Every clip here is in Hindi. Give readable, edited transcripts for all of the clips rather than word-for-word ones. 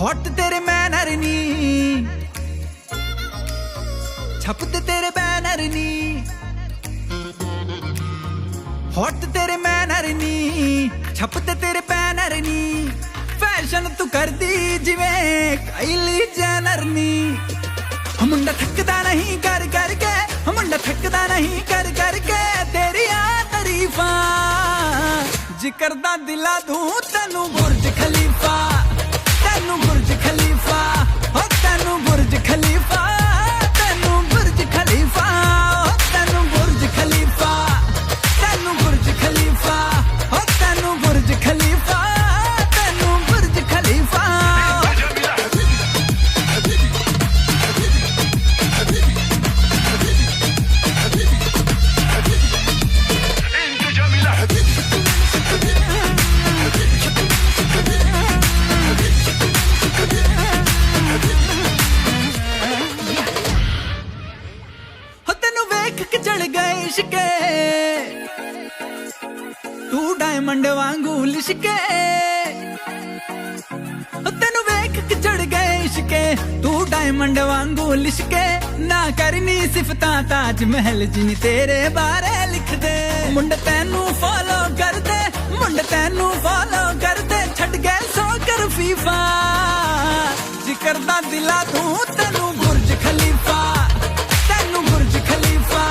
हॉट तेरे मैनर नी, छपते तेरे बैनर नी, हॉट तेरे मैनर नी, छपते तेरे बैनर नी, फैशन तू कर दी जिवें काइली जेनर नी। मुंडा थकदा नहीं कर करके, मुंडा थकदा नहीं कर करके तेरी तारीफा, जिक्र दा दिला दूं तेनू बुर्ज खलीफा, तेनू बुर्ज खलीफा, ओ तेनू बुर्ज खलीफा, तेनू बुर्ज खलीफा, ओ तेनू बुर्ज खलीफा, तेनू बुर्ज खलीफा, ओ तेनू बुर्ज खलीफा, तेनू बुर्ज खलीफा। चढ़ गए इश्के तू डायमंड वांगू लिशके, तेनू वेख के चढ़ गए इश्के तू डायमंड वांगू लिशके, ना करनी सिफतां ताज महल जिनी तेरे बारे लिख दे। मुंडे तेनू फॉलो कर दे, मुंडे तेनू फॉलो कर दे, छड़ गए सो कर फीफा, जिक्र दा दिला दूं तेनू बुर्ज खलीफा, तेनू बुर्ज खलीफा,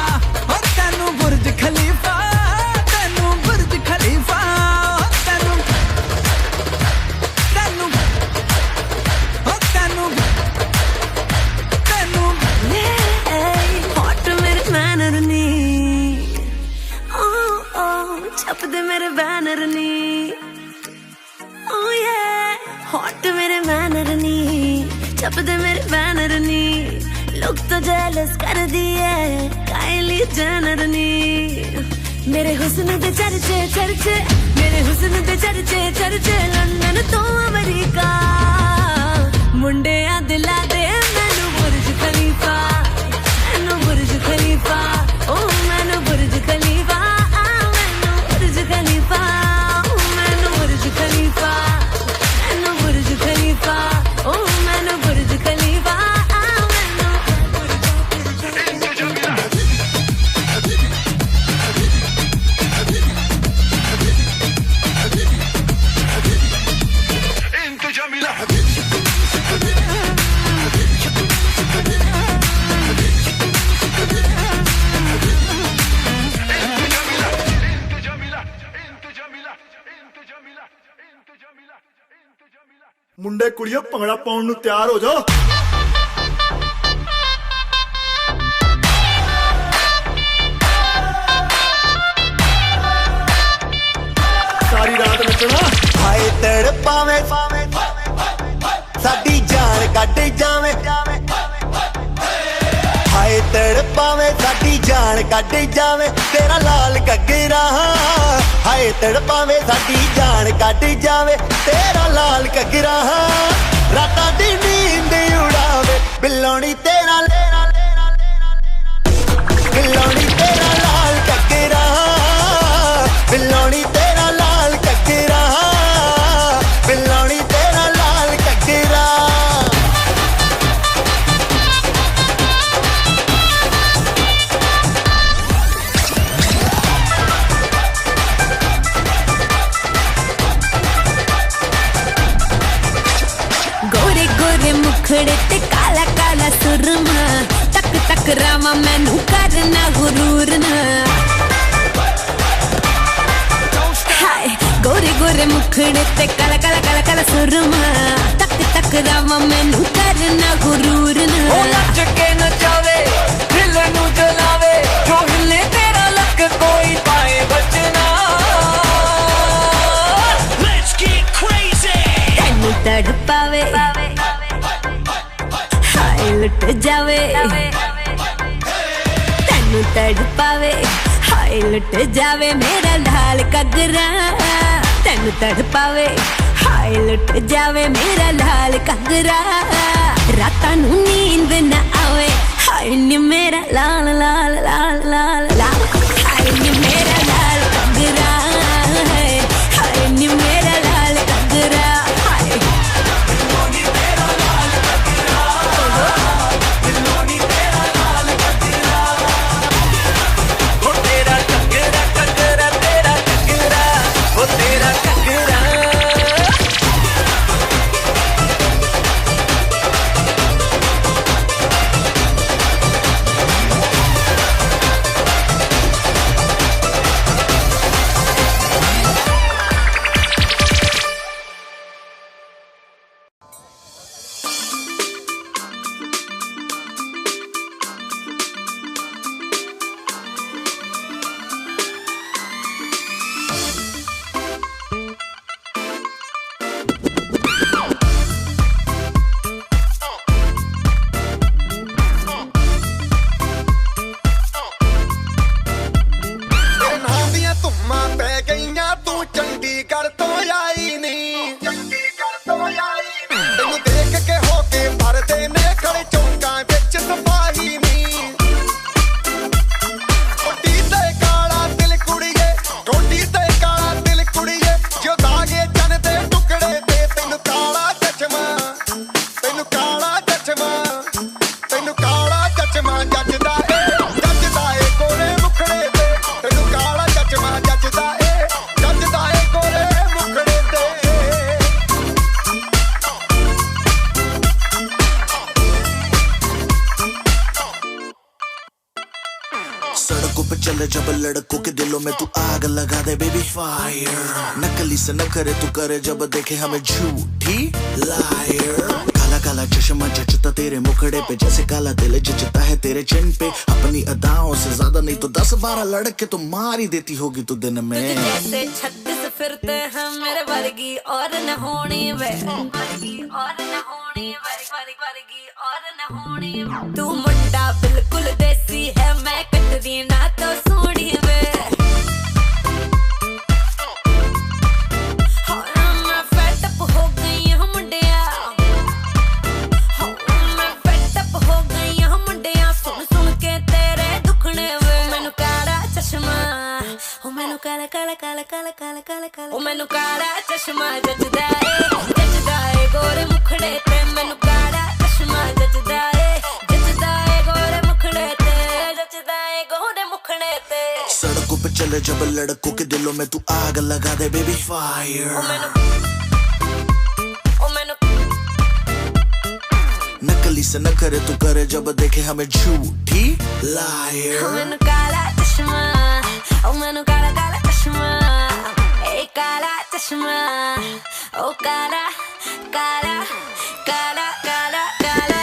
और तेनू बुर्ज खलीफा, तेनू बुर्ज खलीफा, तेनू तेनू और तेनू तेनू हॉट मेरे मैनर नी, ओ छप दे मेरे बैनर नी, ओ ये हॉट मेरे मैनर नी, छप दे मेरे बैनर नी, लोग तो जेलस कर दिए काइली जेनर नी। मेरे हुस्न दे चर्चे चर्चे, मेरे हुस्न दे चर्चे चर्चे, लंदन तो अमेरिका, मुंडे दिला दे मैनू बुर्ज खलीफा, मैनू बुर्ज खलीफा, ओ मैनू बुर्ज खलीफा, मैनू बुर्ज खलीफा, मैनू बुर्ज खलीफा, मैनू बुर्ज खलीफा, ओ मैनू बुर्ज खलीफा। मुंडे कुड़ियों भंगड़ा पाउण नूं तैयार हो जाओ। सारी रात नचना। हाय तड़पावे साडी जान कट जावे, हाय तड़पावे साडी जान कट जावे, तेरा लाल घग्गरा, हाय तड़पावे साडी जान कट जावे, तेरा लाल घग्गरा, रातां दी नींद उड़ावे, बिल्लोनी तेरा बिल्लोनी तेरा लाल घग्गरा, बिल्लोनी तेरा लाल घग्गरा, बिल्लोनी तेरा लाल घग्गरा। गोरे गोरे मुखड़े ते काला काला सुरमा, तक तक रामा मैनू करना गुरूर ना। हाय गोरे गोरे मुखड़े ते काला काला काला काला सुरमा, तक तक रामा मैनू करना गुरूर ना। ओ नच के नचावे दिल नू जलावे, जो हिले तेरा लक कोई पाए बचना। Let's get crazy. तेनू तड़पावे हाय लुट जावे, तेनू तड़पावे हाय लुट जावे, मेरा लाल घग्गरा, तेनू तड़पावे हाय लुट जावे, मेरा लाल घग्गरा, रातां नू नींद न आवे, हाय नी मेरा लाल लाल लाल लाल लाल, हाय नी मेरा लाल घग्गरा, हाय नी मेरा लाल घग्गरा, हाय ਤੈਨੂੰ ਕਾਲਾ ਚਚਮਾ ਜੱਜਦਾ ਏ ਕੋਲੇ ਮੁਖੜੇ ਤੇ ਤੈਨੂੰ ਕਾਲਾ ਚਚਮਾ ਜੱਜਦਾ ਏ ਕੋਲੇ ਮੁਖੜੇ ਤੇ सड़कों पे चले जब लड़कों के दिलों में तू आग लगा दे बेबी फायर नकली से न करे तू करे जब देखे हमें झूठी लायर काला काला चश्मा जचता तेरे मुखड़े पे जैसे काला दिल जचता है तेरे चिन पे अपनी अदाओं से ज्यादा नहीं तो 10-12 लड़के तो मार ही देती होगी तू दिन में जैसे 36 फिरते हैं मेरे वर्गी और न होनी वे वर्गी और न होनी वर्गी और न होनी तू मुंडा बिल्कुल देसी है मैं कटरी ना तो सोनी वे मैं फेड अप हो गई हूं मुंडिया मैं फेड अप हो गई हूं मुंडिया सुन के तेरे दुखने वे मैनू काला चश्मा ओ मैनू काला ओ मैनू काला चश्मा जचदा ए गोरे मुखड़े ते मैनू काला चश्मा जचदा ए गोरे मुखड़े ते जचदा ए गोरे मुखड़े ते सड़कों पे चले जब लड़कों के दिलों में तू आग लगा दे बेबी फायर नकली से न करे तू करे जब देखे हमें झूठी लायर मैनू काला चश्मा ओ मैनू काला चश्मा ए काला चश्मा ओ काला काला काला काला काला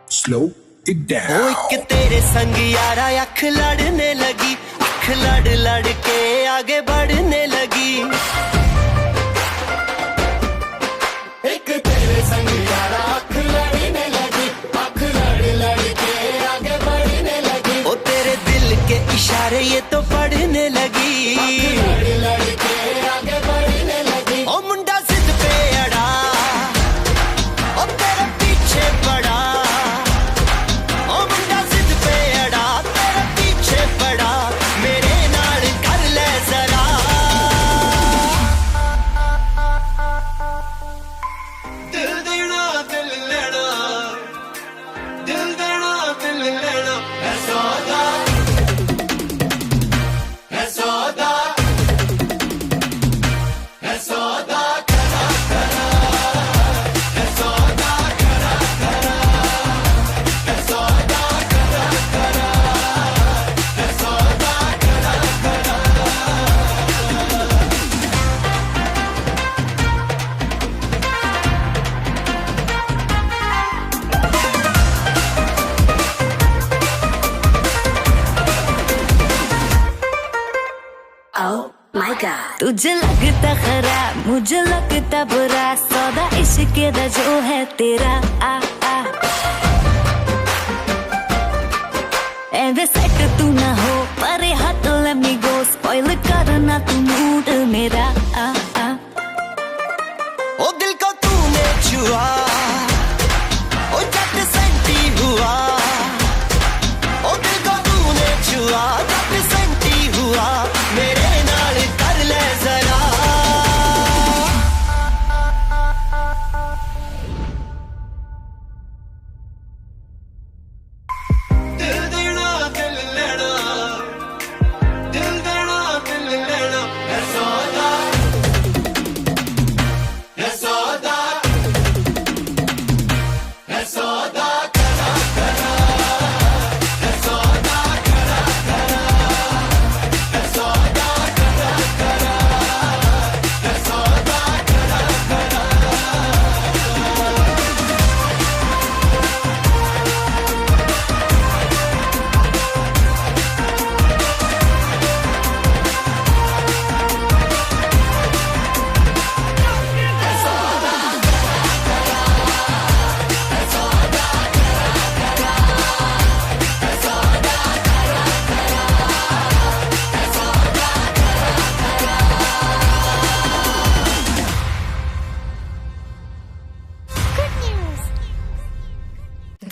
Slow it down. ओ एक तेरे संग यारा अख लड़ने लगी अख लड़ के आगे बढ़ने लगी एक तेरे संग यारा अख लड़ने लगी अख लड़ के आगे बढ़ने लगी ओ तेरे दिल के इशारे ये तो पढ़ने लगी लड़ के आगे बढ़ने लगी ओ मुंडा जिद पे अड़ा ओ तेरे पीछे पड़ा मेरे नाल कर ले जरा दिल देना दिल लेना दिल देना दिल लेना है सौदा है सौदा है सौदा करा करा है सौदा करा करा है सौदा करा करा तुझे लगता खराब मुझे लगता बुरा सौदा इश्क दा जो है तेरा आ आ एंड सेट तू ना हो पर हाथ let me go spoil करना तू मूड मेरा आ आ ओ दिल को तूने छुआ ओ जट सेंटी हुआ ओ दिल को तूने छुआ जट सेंटी हुआ मेरे नाल कर ले जरा दिल देना दिल लेना दिल देना दिल लेना है सौदा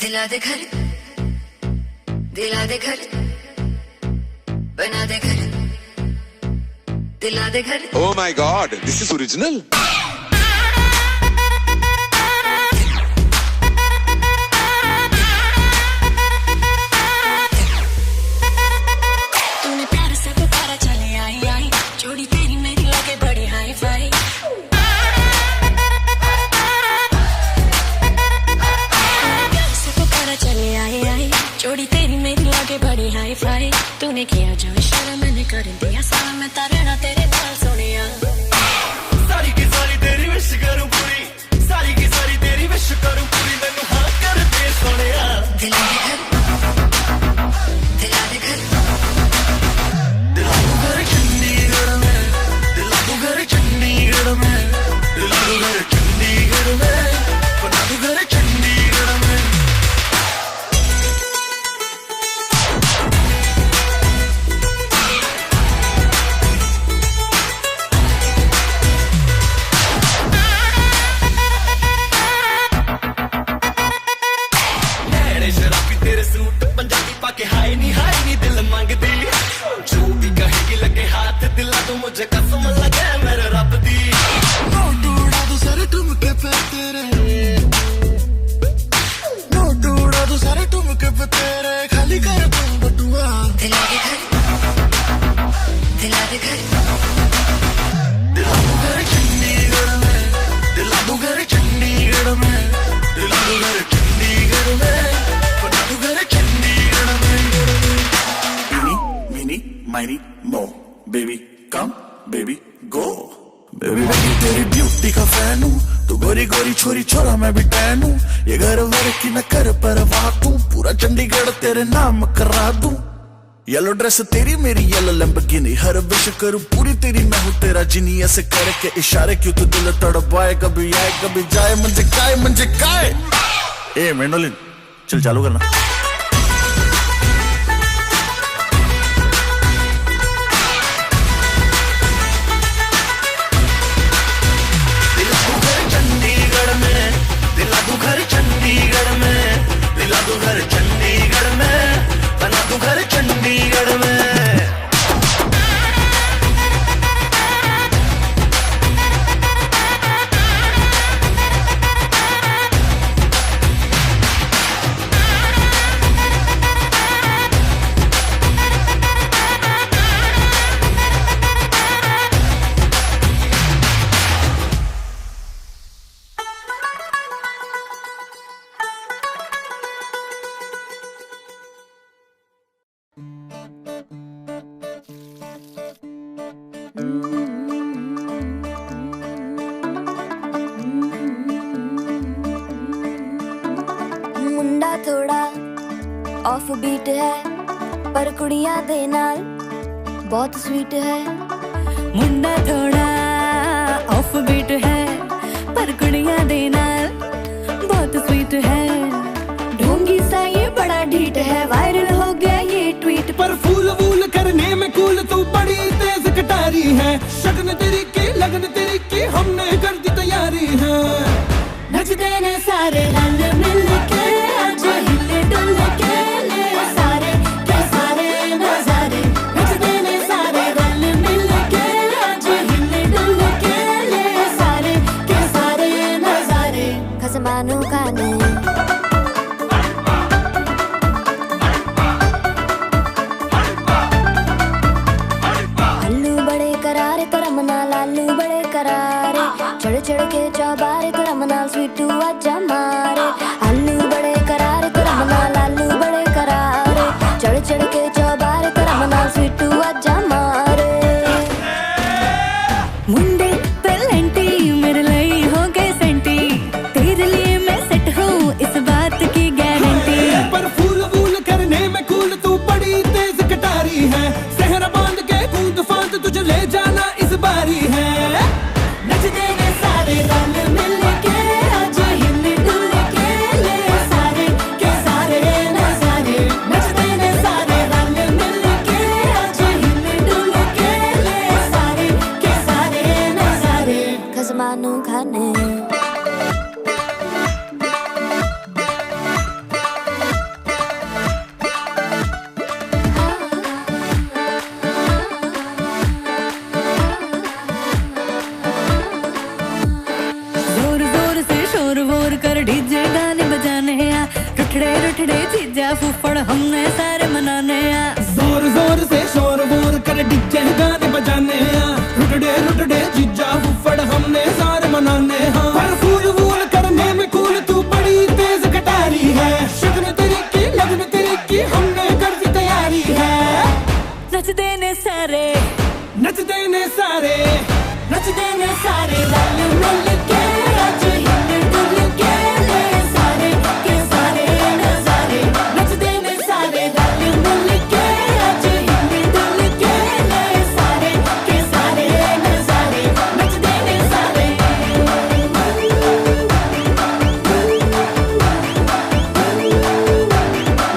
दिला दे घर, दिला दे घर, बना दे घर, दिला दे घर। Oh my God, this is original. तूने प्यार से पुकारा चले आई आई, जोड़ी तेरी मेरी लगे बड़ी हाई फाई। प्यार से पुकारा चले आई आई, जोड़ी तेरी मेरी लगे बड़ी हाई फाई। तूने किया जो इशारा मैंने कर दिया सारा, मैं तारे ना तेरे नाल सोनिया। सारी की सारी तेरी विश करूं पूरी, सारी की सारी तेरी विश करूं पूरी, मैनू हाँ कर दे सोनिया। दिला दे घर, दिला दे घर, दिला दू घर चंडीगढ़ में, दिला दू घर चंडीगढ़ में, दिला दू घर चंडीगढ़ में, बना दू घर चंडीगढ़ में। नैने शराबी तेरे सूट पंजाबी पाके हाय नी दिल मांगदी, जो भी कहेगी लगे हाथ, दिला दो मुझे कसम लगे मेरे रब दी। नोट उड़ा दो सारे ठुमके पे तेरे, नोट उड़ा दो सारे ठुमके पे तेरे, खाली कर दूं बटुआ। दिला दे घर, दिला दे घर, दिला दू घर चंडीगढ़ में, दिला दू घर चंडीगढ़ में, दिला दू घर चंडीगढ़ में, बना दू घर चंडीगढ़ में। Eeny, meeny, miny, mo, baby come, baby go, baby baby तेरी ब्यूटी का फैन हूँ, तू गोरी गोरी छोरी छोरा मैं भी टैन हूँ, ये घर वर की न कर परवाह तू, पूरा चंडीगढ़ तेरे नाम करा दूं। येलो ड्रेस तेरी मेरी येलो लैम्बोर्गिनी, हर विश करूं पूरी तेरी, मैं हूं तेरा जिनी, ऐसे करके इशारे क्यों तू दिल तड़पाए, कभी आए कभी जाए, मंजे काय। ए मेंडोलिन चल चालू करना। दिला दू घर चंडीगढ़ में, दिला दू घर चंडीगढ़ में, दिला दू घर चंडीगढ़ में, बना दू घर चंडीगढ़ में। मुंडा थोड़ा ऑफ बीट है, पर कुड़ियां दे नाल बहुत स्वीट है। मुंडा थोड़ा ऑफ बीट है, पर कुड़ियां दे नाल बहुत स्वीट है। ढोंगी सा ये बड़ा ढीठ है, वायरल हो गया ये ट्वीट। पर फूल वूल करने में कूल तू बड़ी तेज कटारी है, शगन तेरी की लगन तेरी की हमने कर दी तैयारी है। नचते ने सारे रल मिल के, आज हिले डुल के ले सारे के सारे नजारे। नचते ने सारे रल मिल के, आज हिले डुल के ले सारे के सारे नजारे। खसमानों का ने आलू बड़े करारे करम नाल, आलू बड़े करारे, चढ़ चढ़ के चौबारे करम नाल स्वीटू आजा मारे। आलू बड़े करारे करम नाल, आलू बड़े करारे, चढ़ चढ़ के चौबारे करम नाल स्वीटू आजा मारे। मुंडे पेलेंटी मेरे लिए हो गए सेंटी, तेरे लिए मैं सेट हूँ इस बात की गारंटी। पर फूल वूल करने में कूल तू बड़ी तेज कटारी है, सहरा बांध के कूद फांद तुझे ले जाना इस बारी है। नचते ने सारे रल मिल के, आज हिले डुल के ले सारे शोर वोर कर डीजे गाने बजाने आ, रुठड़े रुठड़े जीजा फूफड़ हमने सारे मनाने आ। जोर जोर से शोर वोर कर डीजे गाने बजाने आ, रुठड़े रुठड़े जीजा फूफड़ हमने सारे मनाने हाँ। पर फूल वूल करने में कूल तू बड़ी तेज कटारी है, शगन तेरी की लगन तेरी की हमने कर दी तैयारी है। नच देने सारे नच देने सारे नच देने सारे रल मिल के आज हिल डुल के ले सारे के सारे नजारे। नच देने सारे रल मिल के आज हिल डुल के ले सारे के सारे नजारे। नच देने सारे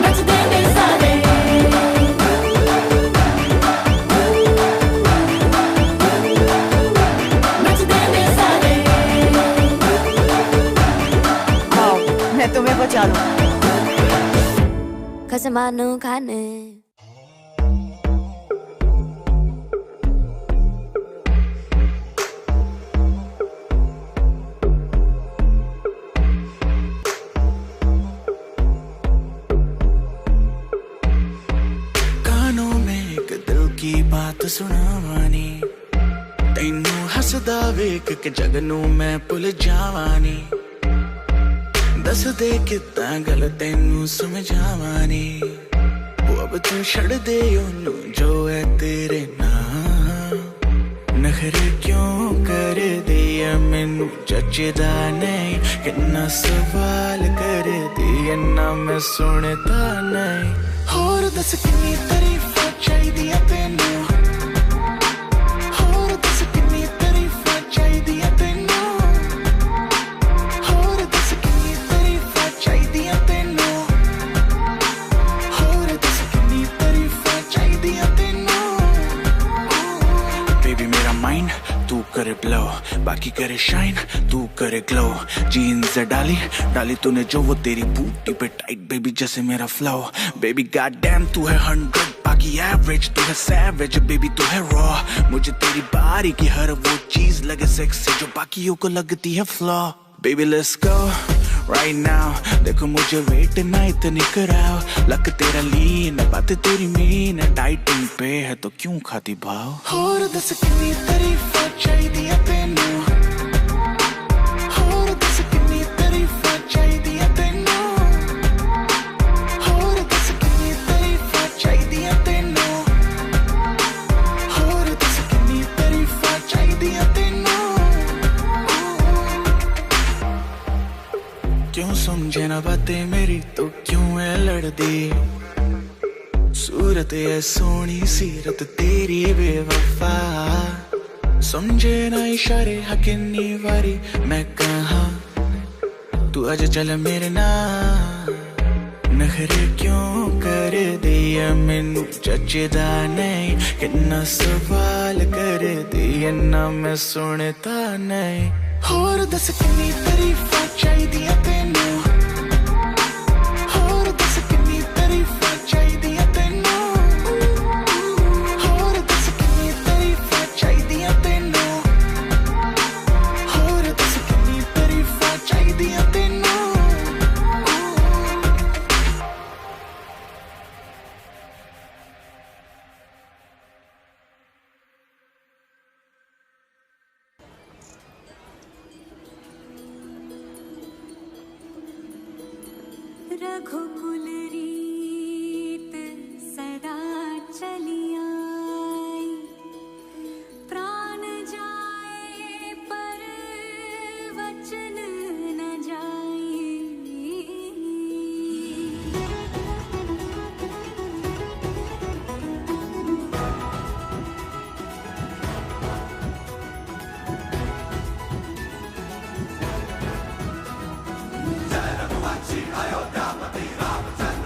नच देने सारे नच देने सारे। आओ मैं तुम्हें बचा लूं। खसमानो खाने कानों में एक दिल की बात सुनावानी, तैनू हसदा वेख के जगनू मैं भुल जावानी। दस दे कितना गल तैनू समझावानी, वो अब तू छड़ दे ओनू जो है तेरे नाम। नखरे क्यों कर दिया मैनू जचदा नहीं, कितना सवाल कर दिया ना मैं सुनता नहीं। होर दस कितनी तारीफां चाहिदियां तैनू, होर दस कितनी तारीफां चाहिदियां तैनू, होर दस कितनी तारीफां चाहिदियां तैनू, होर दस कितनी तारीफां चाहिदियां तैनू। बेबी मेरा माइंड तू करे ब्लो, बाकी करे शाइन तू करे ग्लो। जीन्स डाली डाली तूने जो वो तेरी बूटी पे टाइट बेबी जैसे मेरा फ्लो। बेबी गॉड डैम तू है 100 बाकी एवरेज, तू है सैवेज बेबी तू है रॉ। मुझे तेरी बारी की हर वो चीज लगे सेक्सी जो बाकियों को लगती है flaw. Baby let's go right now, देखो मुझे वेट ना इतनी कराओ। लक तेरा लीन बात तेरी मीन, डाइटिंग पे है तो क्यों खाती भाव। होर दस कितनी तारीफां चाहिदियां तैनू, होर दस कितनी तारीफां चाहिदियां तैनू, होर दस कितनी तारीफां चाहिदियां तैनू, होर दस कितनी तारीफां चाहिदियां तैनू। क्यों समझे ना बातें मेरी तो क्यों है लड़दी, सूरत है सोनी सीरत तेरी बेवफा। समझे ना इशारे हकिन्नी वारी मैं कहा, तू आज चल मेरे नाल। नखरे क्यों कर दिया मैनू जचदा नहीं, कितना सवाल कर दिया ना मैं सुनता नहीं। होर दस कितनी तारीफां चाहिदियां तैनू, होर दस कितनी तारीफां चाहिदियां तैनू, होर दस कितनी तारीफां चाहिदियां तैनू, होर दस कितनी तारीफां चाहिदियां तैनू। रघुकुल रीत सदा चली आई, प्राण जाए पर वचन न जाए। Jai Raghuvanshi Ayodhyapati Ramachandra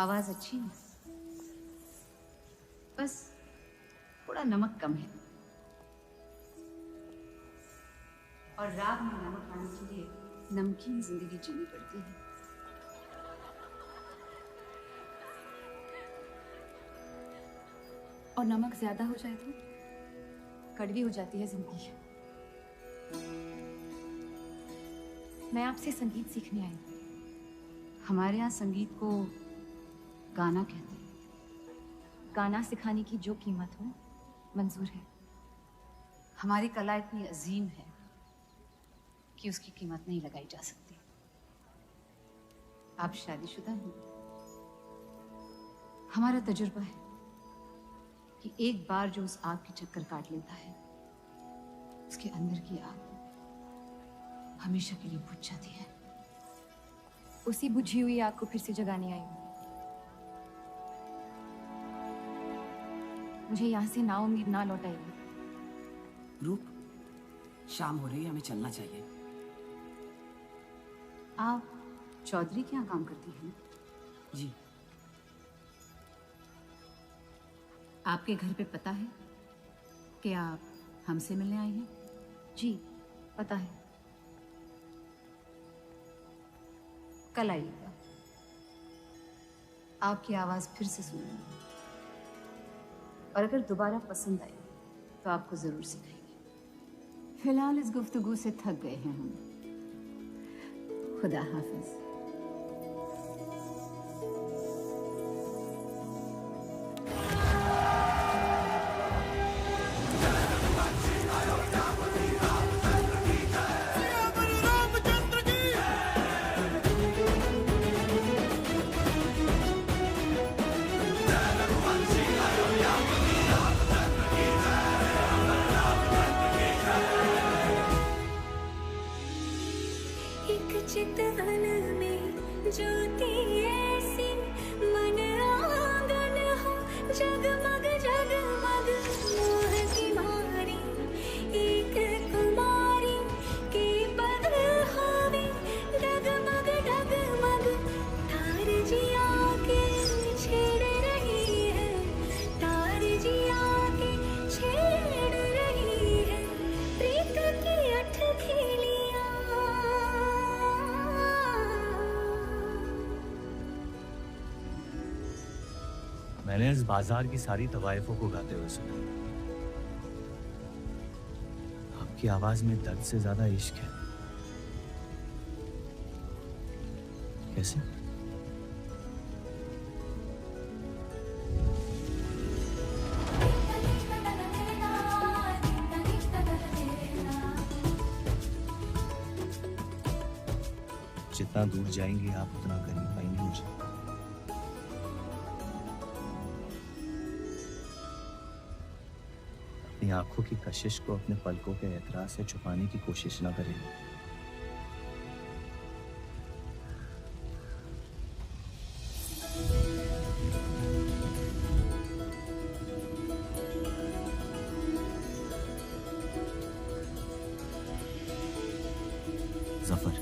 आवाज अच्छी है, बस थोड़ा नमक कम है। और राग में नमक आने के लिए नमकीन जिंदगी जीनी पड़ती है। और नमक ज्यादा हो जाए तो कड़वी हो जाती है जिंदगी। मैं आपसे संगीत सीखने आई हूँ। हमारे यहाँ संगीत को गाना कहते हैं। गाना सिखाने की जो कीमत हो मंजूर है। हमारी कला इतनी अजीम है कि उसकी कीमत नहीं लगाई जा सकती। आप शादीशुदा हैं। हमारा तजुर्बा है कि एक बार जो उस आग की चक्कर काट लेता है, उसके अंदर की आग हमेशा के लिए बुझ जाती है। उसी बुझी हुई आग को फिर से जगाने आई हूँ। मुझे यहाँ से ना उम्मीद ना लौटाइए। रूप, शाम हो रही है, हमें चलना चाहिए। आप चौधरी के यहाँ काम करती हैं? जी। आपके घर पे पता है कि आप हमसे मिलने आई हैं? जी पता है। कल आइएगा, आपकी आवाज फिर से सुनूंगी और अगर दोबारा पसंद आई तो आपको जरूर सिखाएंगे। फिलहाल इस गुफ्तगू से थक गए हैं हम। खुदा हाफिज। चितवन में ज्योति ऐसी मन आंगन हो, जगमग जगमग मोह की मारी एक कुमारी के पग हवे, डगमग डगमग तार जिया के छेड़ रही है, तार जिया के छेड़ रही है, प्रीत की अठ खेलियां। मैंने इस बाजार की सारी तवाइफों को गाते हुए सुना। आपकी आवाज में दर्द से ज्यादा इश्क है। कैसे? जितना दूर जाएंगे आप उतना करीब पाएंगे मुझे। अपनी आंखों की कशिश को अपने पलकों के एतराज से छुपाने की कोशिश न करें। Zafar,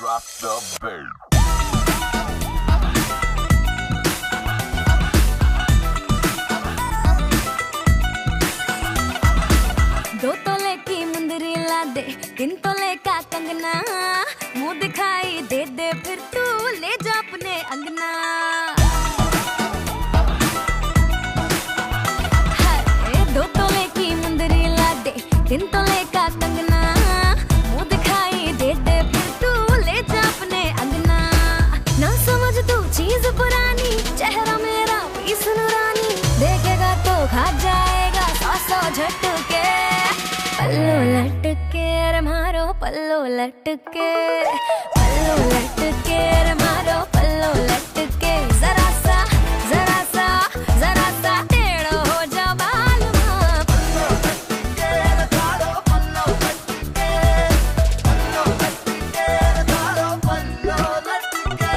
Drop the beat. दो तोले की मुंदरी ला दे, 3 तोले का कंगना, मुंह दिखाई दे दे फिर तू ले जा अपने अंगना। हाय 2 तोले की मुंदरी ला दे, 3 तोले का कंगना, मुंह दिखाई दे दे फिर तू ले जा अपने अंगना। ना समझ तू चीज पुरानी, चेहरा मेरा पीस नूरानी, देखेगा तो खा जाएगा 100 झटके। पल्लो लटके रे मारो पल्लो लटके, पल्लो लटके रे मारो पल्लो लटके, जरा सा टेढ़ो हो जा बालमा। पल्लो लटके रे मारो पल्लो लटके, पल्लो लटके रे मारो पल्लो लटके।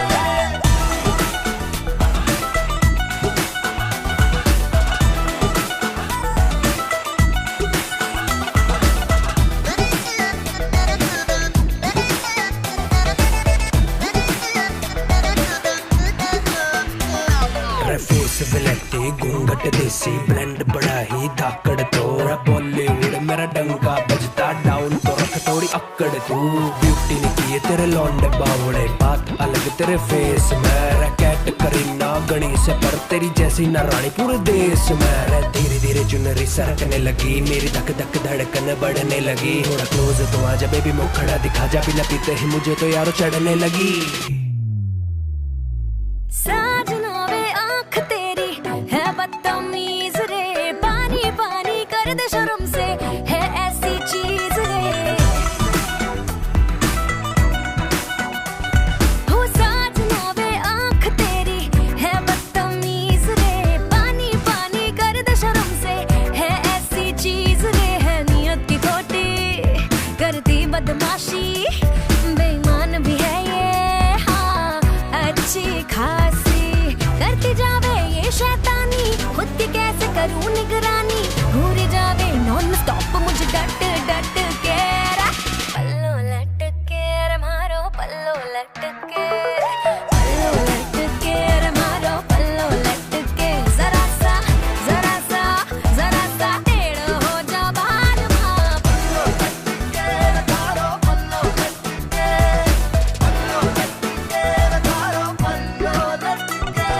फेस विलेटी घूंघट देसी ब्लेंड बड़ा ही धाकड़ तोरा बॉलीवुड मेरा डंका बजता डाउन तो रख थोड़ी अक्कड़ तू ब्यूटी ने किए तेरे लौंडे बावड़े बात अलग तेरे फेस में कैट करीना गणी से पर तेरी जैसी ना रानी पूरे देश में धीरे धीरे चुनरी सरकने लगी मेरी धक धक धड़कन बढ़ने लगी थोड़ा क्लोज तो आजा बेबी मुखड़ा दिखा जा बिना पीते ही मुझे तो यारो चढ़ने लगी साजना वे आँख तेरी है बदतमीज रे पानी पानी कर दे शर्म से है ऐसी चीज रे हो साजना वे आँख तेरी है बदतमीज रे पानी पानी कर दे शर्म से है ऐसी चीज रे है नियत की खोटी करती बदमाशी बेईमान भी है ये हाँ अच्छी खासी करती जावे ये शैतानी खुद की कैसे करूं निगरानी घूरी जावे नॉन स्टॉप मुझे डट डट के पल्लो लटके रे मारो पल्लो लटके पल्लो लटके रे मारो पल्लो लटके जरा सा टेढ़ हो जा बाल मां पल्लो लटके रे मारो पल्लो लटके पल्लो लटके रे मारो पल्लो लटके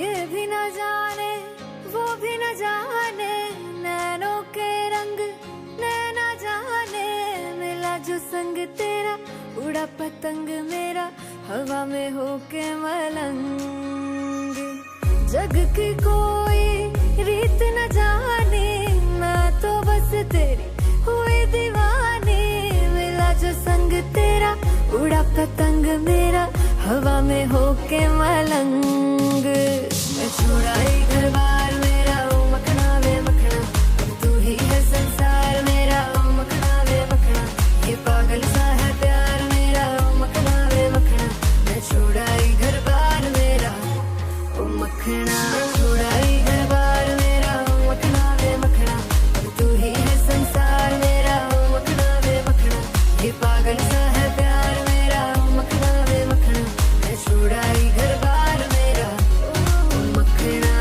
ये भी न जाने वो भी न जाने नैनों के रंग नैना जाने मिला जो संग तेरा उड़ा पतंग मेरा हवा में होके मलंग जग की कोई रीत न जाने मैं तो बस तेरी हुई दीवानी मिला जो संग तेरा उड़ा पतंग मेरा हवा में होके मलंग मैं छुड़ाई घर बार मेरा ओ मखना वे मखना तू ही है संसार मेरा ओ मखना वे मखना ये पागल सा है प्यार मेरा ओ मखना वे मखना मैं छुड़ाई घर बार मेरा ओ मखना छुड़ाई घर बार मेरा ओ मखना वे मखना तू ही है संसार मेरा ओ मखना वे मखना ये पागल सा है प्यार मेरा ओ मखना वे मखना मैं छुड़ाई घर बार मेरा ओ मखना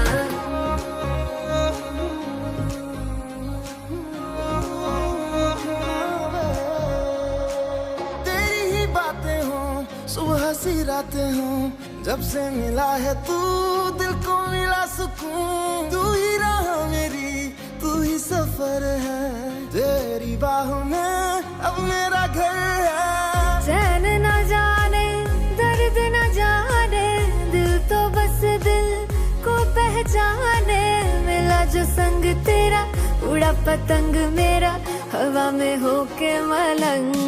तेरी ही बातें हो सुबह सी रातें हो जब से मिला है तू दिल को मिला सुकून तू ही राह मेरी तू ही सफर है तेरी बाहों में अब मेरा घर है चैन न जाने दर्द न जाने दिल तो बस दिल को पहचाने मिला जो संग तेरा उड़ा पतंग मेरा हवा में होके मलंग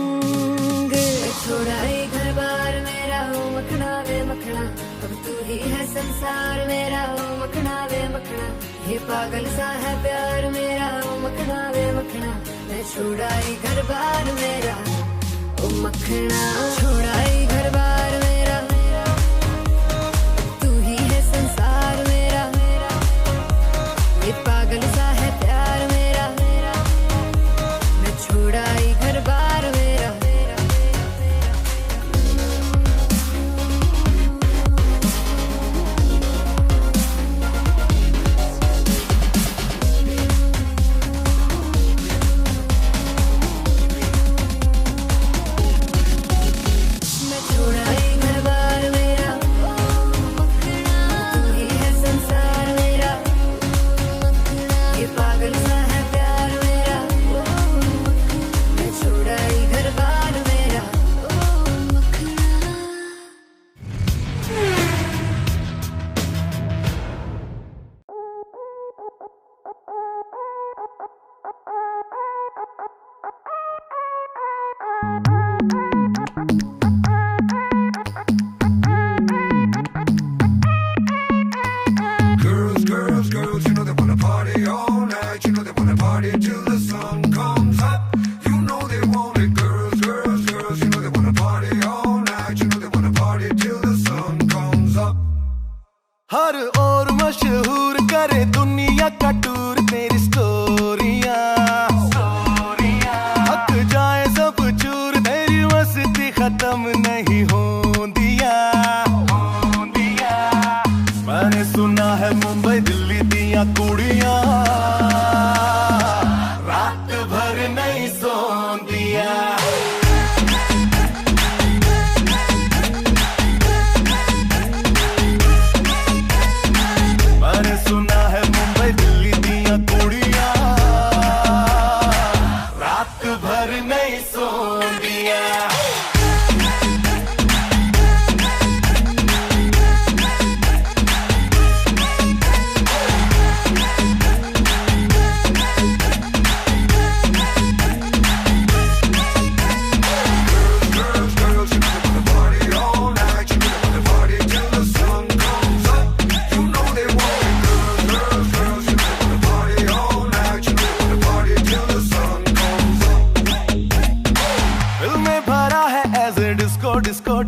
छुड़ाई घर बार मेरा ओ मखना वे मखना अब तू ही है संसार मेरा ओ मखना वे मखना ये पागल सा है प्यार मेरा ओ मखना वे मखना मैं छुड़ाई घर बार मेरा ओ मखना छुड़ाई घर बार मेरा तू ही है संसार मेरा ये पागल सा है प्यार मेरा मैं छुड़ाई घर बार मेरा मैं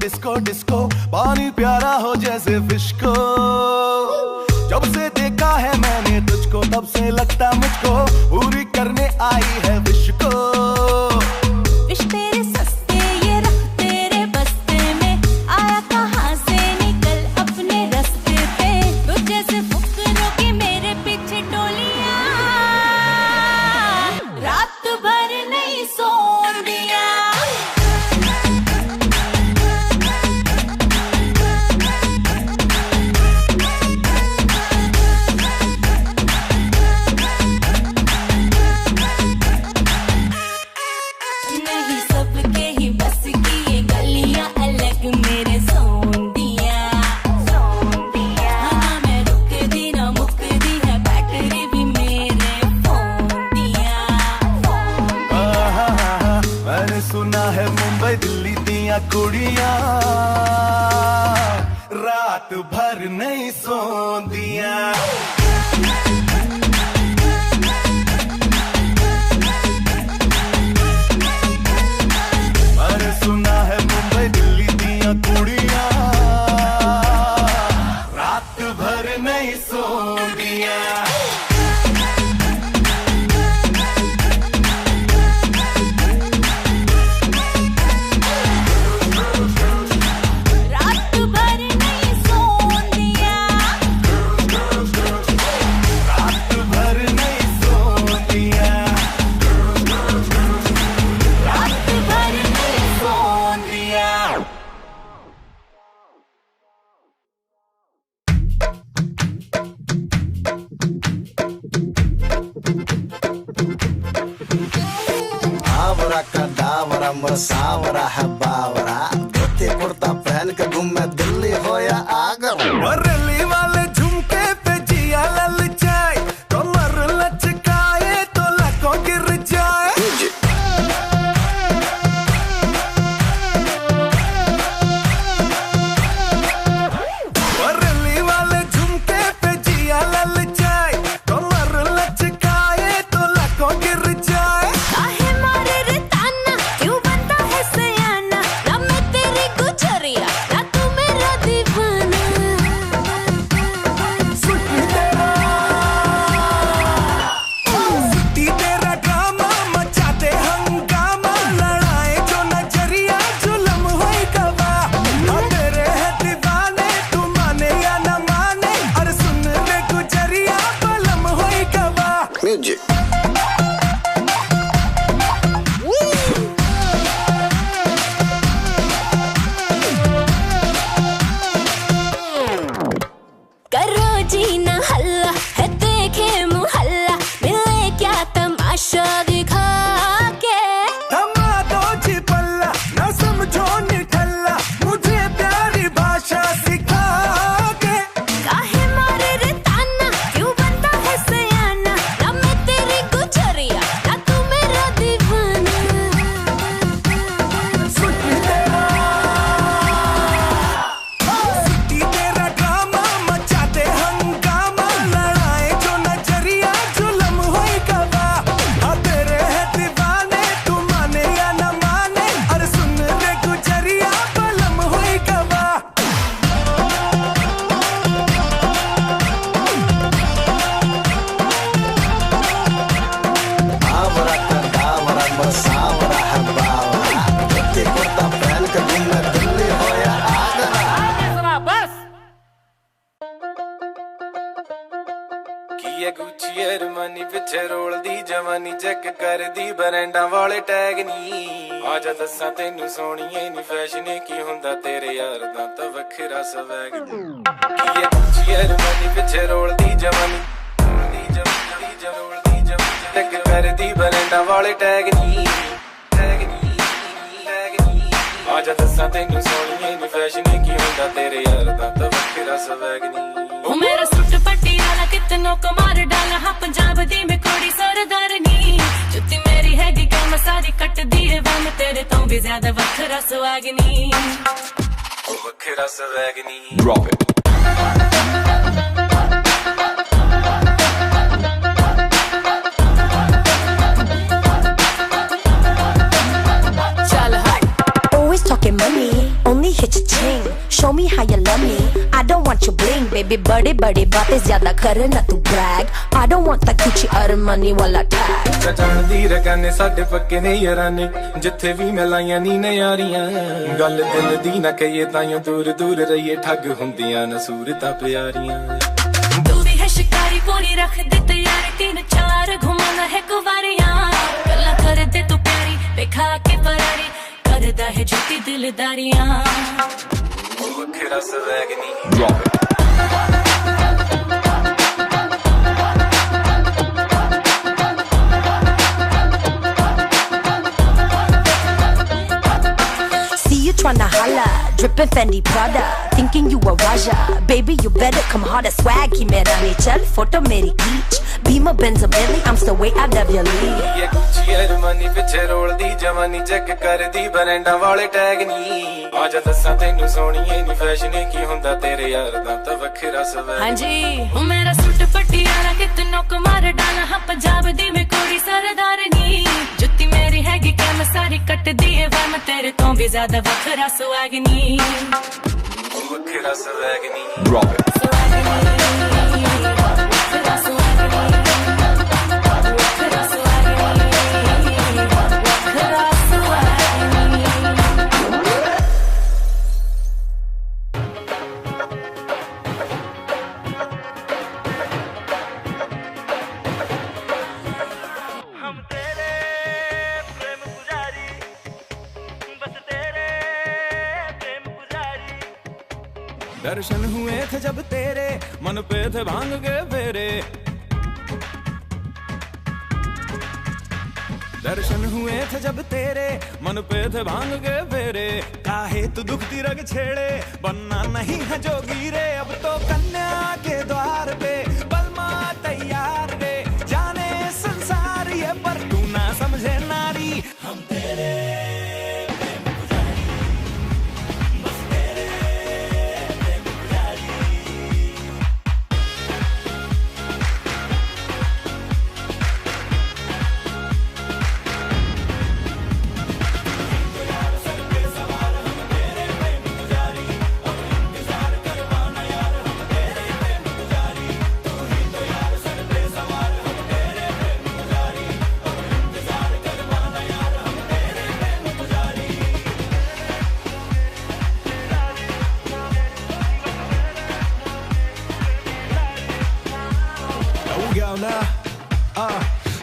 डिस्को डिस्को पानी प्यारा हो जैसे फिश को। जब से देखा है मैंने तुझको तब से लगता मुझको पूरी करने आई है विश को। विश तेरे सस्ते ये रख तेरे बस्ते में, आया कहाँ से निकल अपने रास्ते पे। तू जैसे फुकरों की मेरे पीछे टोलियां, रात भर नहीं सोन दिया। नहीं सबके ही बस की ये गलियां अलग मेरे सोन दिया। हाँ मैं रुकदी ना मुकदी है बैटरी भी मेरे फोन दिया। मैंने सुना है मुंबई दिल्ली दिया कुड़ियां रात भर नहीं सोंदिया। मैंने सुना है मुंबई दिल्ली दिया कुड़ियां रात भर नहीं सोंदिया। रात भर नहीं सोन दिया। रात भर नहीं सोंदिया। रात भर नहीं सोन दिया। आवरा का दावरा मसावरा है बावरा, धोती कुर्ता पहन के घूमे दिल्ली हो या आगरा। रैली वाले झुमके पे जिया ललचाए, कमर लचकाए तो लाखों गिर जाए। रैली वाले झुमके पे जिया ललचाए, कमर लचकाए तो लाखों गिर जाए। काहे मारे रे ताना, क्यों बनता है सयाना। ना मैं तेरी गुजरिया, ना तू मेरा दीवाना। सिटी तेरा ड्रामा मचाते हंगामा, लड़ाए जो नजरिया जुलम होई गवा। ना तेरे है दीवाने तू माने या न माने, अरे सुन रे गुजरिया बलम होई गवा। म्यूजिक करो जीना हल्ला है देखे मुहल्ला, मिले क्या तमाशा दिखा के। थमा दो जी पल्ला ना समझो निठल्ला, मुझे प्यारी भाषा सिखा के। काहे मारे रे ताना, क्यों बनता है सयाना। ना मैं तेरी गुजरिया, ना तू मेरा दीवाना। सिटी तेरा ड्रामा मचाते हंगामा, लड़ाए जो नजरिया जुलम होई गवा। हाँ तेरे है दीवाने तू माने या न माने, अरे सुन रे गुजरिया बलम होई गवा। आवरा का दावरा मसावरा है बावरा, धोती कुर्ता पहन के घूमे दिल्ली हो या आगरा। ਕੀ ਗੁੱਚੀ ਅਰਮਾਨੀ ਪਿੱਛੇ ਰੋਲਦੀ ਜਵਾਨੀ ਚੈੱਕ ਕਰਦੀ ਬਰੈਂਡਾਂ ਵਾਲੇ ਟੈਗ ਨੀ। ਆ ਜਾ ਦੱਸਾਂ ਤੈਨੂੰ ਸੋਹਣੀਏ ਨੀ ਫੈਸ਼ਨ ਕੀ ਹੁੰਦਾ ਤੇਰੇ ਯਾਰ ਦਾ ਤਾਂ ਵੱਖਰਾ ਸਵੈਗ ਨੀ। ਕੀ ਗੁੱਚੀ ਅਰਮਾਨੀ ਪਿੱਛੇ ਰੋਲਦੀ ਜਵਾਨੀ ਚੈੱਕ ਕਰਦੀ ਬਰੈਂਡਾਂ ਵਾਲੇ ਟੈਗ ਨੀ। ਆ ਜਾ ਦੱਸਾਂ ਤੈਨੂੰ ਸੋਹਣੀਏ ਨੀ ਫੈਸ਼ਨ ਕੀ ਹੁੰਦਾ ਤੇਰੇ ਯਾਰ ਦਾ ਤਾਂ ਵੱਖਰਾ ਸਵੈਗ ਨੀ। ਉਹ ਮੇਰਾ ਸੁੱਟ ਪਟਿਆਲਾ ਕਿਤਨੋਂ ਕਮਾਰ ਡਾਲਾ, ਹਾਂ ਪੰਜਾਬ ਦੀ ਮੈਂ ਕੁੜੀ ਸਰਦਾਰਨੀ। ਜੁੱਤੀ ਮੇਰੀ ਹੈਗੀ ਕੰਮ ਸਾਰੀ ਕੱਟਦੀ ਏ ਵੰਨ, ਤੇਰੇ ਤੋਂ ਵੀ ਜ਼ਿਆਦਾ ਵੱਖਰਾ ਸਵਾਗਨੀ। ਉਹ ਵੱਖਰਾ ਸਵੈਗ ਨੀ। Drop it. ਚੱਲ ਹਟ। Always talking money, only hit you show me how you love me. I don't want your bling, baby. बड़े बड़े बातें ज़्यादा करे ना तू brag. I don't want that Gucci Armani वाला tag. जान दी रकाने साडे पक्के ने याराने जिथे भी मिलाइयां नी ने यारियां गल दिल दी ना कहिए ताइयों दूर दूर रहिए ठग हुंदियां न सूरतां प्यारियां तू भी है शिकारी पूरी रख दे तैयार 3-4 घुमाना है कुवारियां गल्ला कर दे तू प्यारी देखा के फरारी करदा है झूठी दिलदारियां ओ वखरा swag knee drop it Tryna holla, drippin' Fendi Prada, thinking you a Raja. Baby, you better come harder, swag ही मेरा नहीं चल, photo मेरी खींच. Beamer Benz a Bentley, I'm still way out of your league. ये Gucci Armani पिछे रोल दी जवानी चेक कर दी ब्रांडां वाले टैग नी. आजा दस्सां तैनू सोहणीए नी फैशन की हुंदा तेरे यार दा तां वखरा स्वैग. हाँ जी, ओ मेरा सूट पटियाला कितनों को मार डाला हाँ पंजाब दी मैं कोड़ी सरदारनी. जुत्ती मेरी हैगी क्या मैं सारी कट दी है वह मैं तेरे तो भी ज्यादा वखरा स्वैग नी. वखरा स्वैग नी. Drop it. दर्शन हुए थे जब तेरे मन पे थे भांग के फेरे. दर्शन हुए थे जब तेरे मन पे थे भांग के फेरे. काहे तू दुखती रग छेड़े बनना नहीं है जोगी रे. अब तो कन्या के द्वार पे बलमा तैयार रे. जाने संसार ये पर तू ना समझे नारी. हम तेरे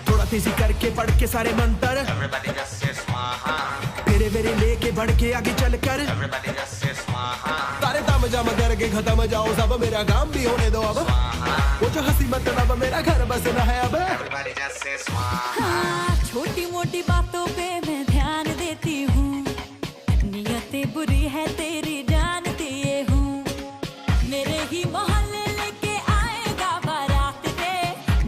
थोड़ा तेजी करके पढ़ के सारे मंत्र फेरे वेरे लेके बढ़ के आगे चल कर तारे तम जम करके खत्म जाओ सब. मेरा काम भी होने दो अब. वो जो हंसी मतलब मेरा घर बसना है अब. छोटी मोटी बातों पे मैं ध्यान देती हूँ. नियतें बुरी है तेरी जानती हूँ. मेरे ही मोहल्ले लेके आएगा बारात दे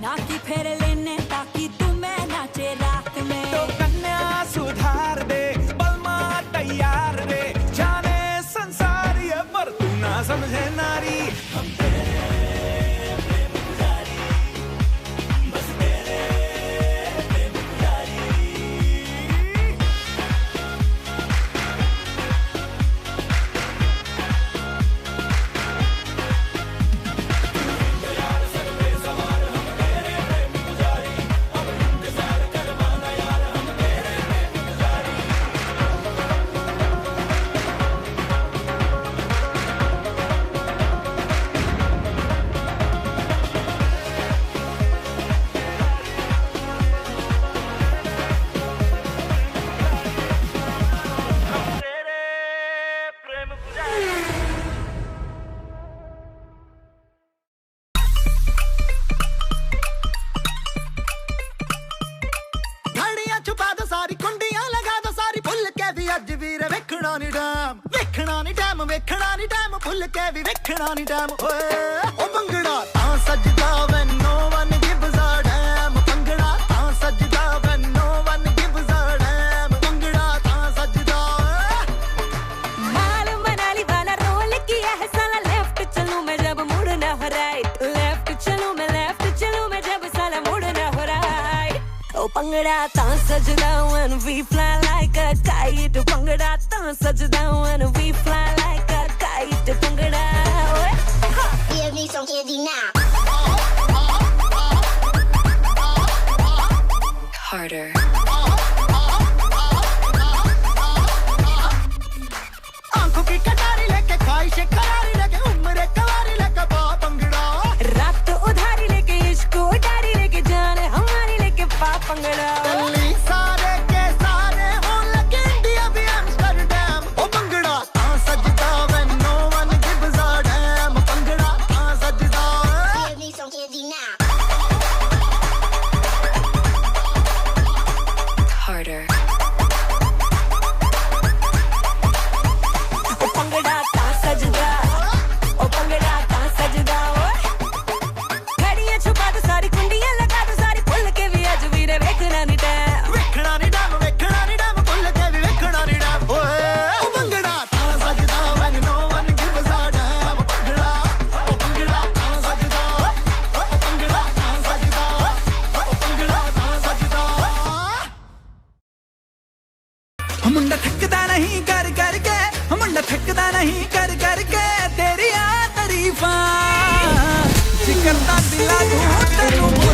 ना कि फेरे लेने ताकि तुम्हें नाचे रात में. तो कन्या सुधार दे बलमा तैयार रे. जाने संसार ये पर तू ना समझे नारी. हम ਵੇਖਣਾ ਨੀ ਟਾਈਮ ਭੁੱਲ ਕੇ ਵੀ ਵੇਖਣਾ ਨੀ ਟਾਈਮ. ਓਏ ਉਹ ਭੰਗੜਾ ਤਾਂ ਸੱਜਦਾ when no one gives a damn. Bhangra ਤਾਂ ਸੱਜਦਾ when no one gives a damn. Bhangra ਤਾਂ ਸੱਜਦਾ. माल मनाली वाला रोल किया है साला. लेफ्ट चलूं मैं जब मुड़ना हो राइट. लेफ्ट चलूं मैं जब साला मुड़ना हो राइट. ओ भंगड़ा ਤਾਂ ਸੱਜਦਾ when we fly like a kite. Bhangra ਤਾਂ ਸੱਜਦਾ when we fly like a kite. मुंडा थकदा नहीं कर करके, मुंडा थकदा नहीं कर करके तेरी तारीफां जिकरदा दिला दूं तेनू